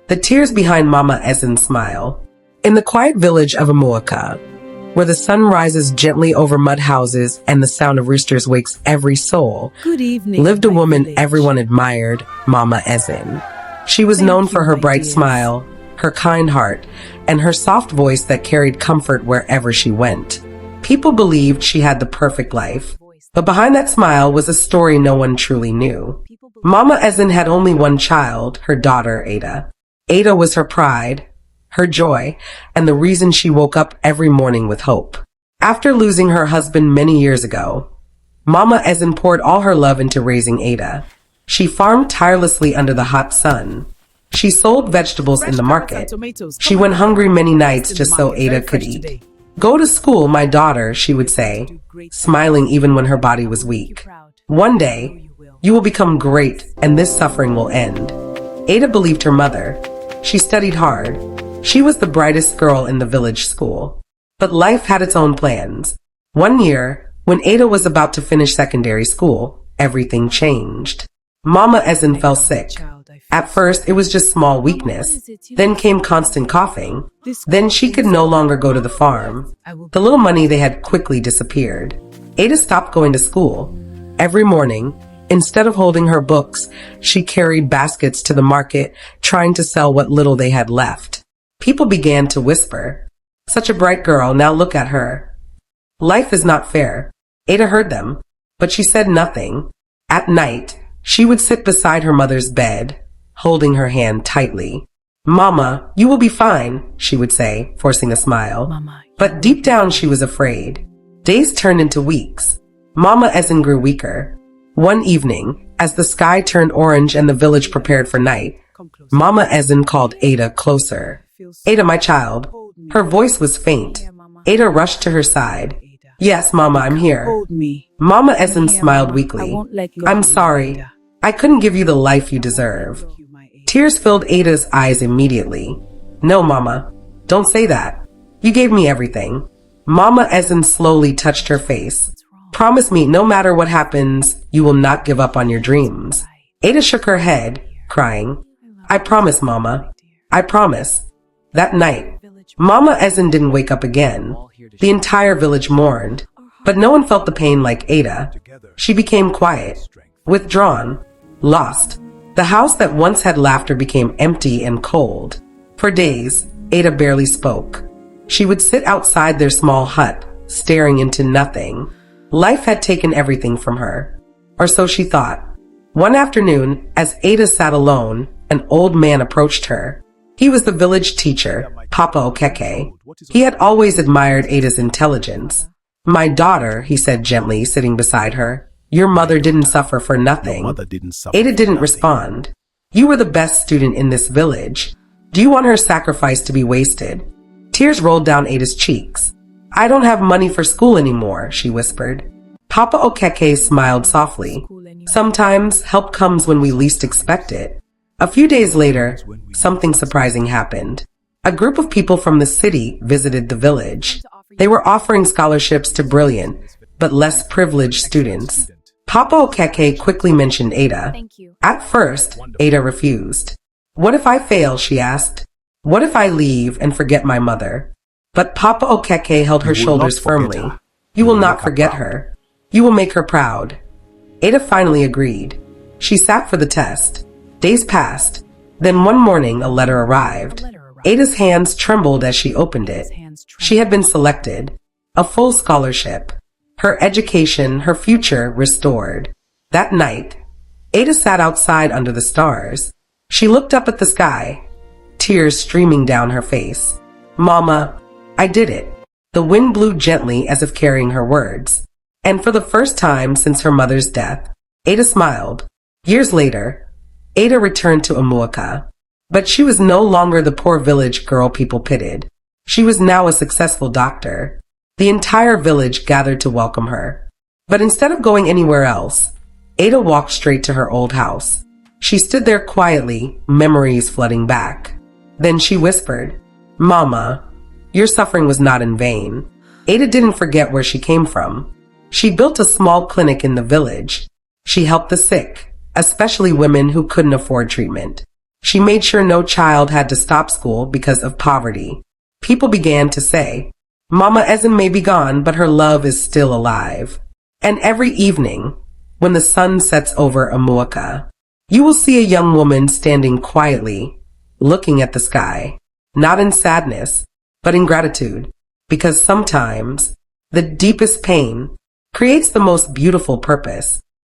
the tears behind Mama Ezinne's smile. In the quiet village of Amuaka, where the sun rises gently over mud houses and the sound of roosters wakes every soul, Good evening, lived a my woman village. everyone admired, Mama Ezinne. She was known for her my bright dears. smile, her kind heart, and her soft voice that carried comfort wherever she went. People believed she had the perfect life, but behind that smile was a story no one truly knew. Mama Ezinne had only one child, her daughter Ada. Ada was her pride, her joy, and the reason she woke up every morning with hope. After losing her husband many years ago, Mama Ezinne poured all her love into raising Ada. She farmed tirelessly under the hot sun. She sold vegetables in the market. She went hungry many nights just so Ada could eat. Go to school, my daughter, she would say, smiling even when her body was weak. One day, you will become great and this suffering will end. Ada believed her mother. She studied hard. She was the brightest girl in the village school. But life had its own plans. One year, when Ada was about to finish secondary school, everything changed. Mama Ezinne fell sick. At first, it was just small weakness. Then came constant coughing. Then she could no longer go to the farm. The little money they had quickly disappeared. Ada stopped going to school. Every morning, instead of holding her books, she carried baskets to the market, trying to sell what little they had left. People began to whisper, "Such a bright girl, now look at her." Life is not fair. Ada heard them, but she said nothing. At night, she would sit beside her mother's bed, holding her hand tightly. "Mama, you will be fine," she would say, forcing a smile. But deep down she was afraid. Days turned into weeks. Mama Ezinne grew weaker. One evening, as the sky turned orange and the village prepared for night, Mama Ezinne called Ada closer. "Ada, my child." Her voice was faint. Ada rushed to her side. "Yes, Mama, I'm here." Hold me. Mama Ezinne smiled I weakly. won't let go "I'm of you, sorry. Ada. I couldn't give you the life you deserve." Tears filled Ada's eyes immediately. "No, Mama, don't say that. You gave me everything." Mama Ezinne slowly touched her face. "Promise me, no matter what happens, you will not give up on your dreams." Ada shook her head, crying. "I promise, Mama. I promise." That night, Mama Ezinne didn't wake up again. The entire village mourned, but no one felt the pain like Ada. She became quiet, withdrawn, lost. The house that once had laughter became empty and cold. For days, Ada barely spoke. She would sit outside their small hut, staring into nothing. Life had taken everything from her. Or so she thought. One afternoon, as Ada sat alone, an old man approached her. He was the village teacher, Papa Okeke. He had always admired Ada's intelligence. "My daughter," he said gently, sitting beside her, "your mother didn't suffer for nothing." Ada didn't respond. "You were the best student in this village. Do you want her sacrifice to be wasted?" Tears rolled down Ada's cheeks. "I don't have money for school anymore," she whispered. Papa Okeke smiled softly. "Sometimes help comes when we least expect it." A few days later, something surprising happened. A group of people from the city visited the village. They were offering scholarships to brilliant, but less privileged students. Papa Okeke quickly mentioned Ada. At first, Ada refused. "What if I fail?" she asked. "What if I leave and forget my mother?" But Papa Okeke held her shoulders firmly. "You will not forget her. You will make her proud." Ada finally agreed. She sat for the test. Days passed. Then one morning a letter arrived. Ada's hands trembled as she opened it. She had been selected. A full scholarship. Her education, her future restored. That night, Ada sat outside under the stars. She looked up at the sky, tears streaming down her face. "Mama, I did it." The wind blew gently as if carrying her words. And for the first time since her mother's death, Ada smiled. Years later, Ada returned to Amuaka. But she was no longer the poor village girl people pitied. She was now a successful doctor. The entire village gathered to welcome her. But instead of going anywhere else, Ada walked straight to her old house. She stood there quietly, memories flooding back. Then she whispered, "Mama, your suffering was not in vain." Ada didn't forget where she came from. She built a small clinic in the village. She helped the sick, especially women who couldn't afford treatment. She made sure no child had to stop school because of poverty. People began to say, Mama Ezinne may be gone, but her love is still alive. And every evening, when the sun sets over Amuaka, you will see a young woman standing quietly, looking at the sky, not in sadness, but in gratitude, because sometimes the deepest pain creates the most beautiful purpose.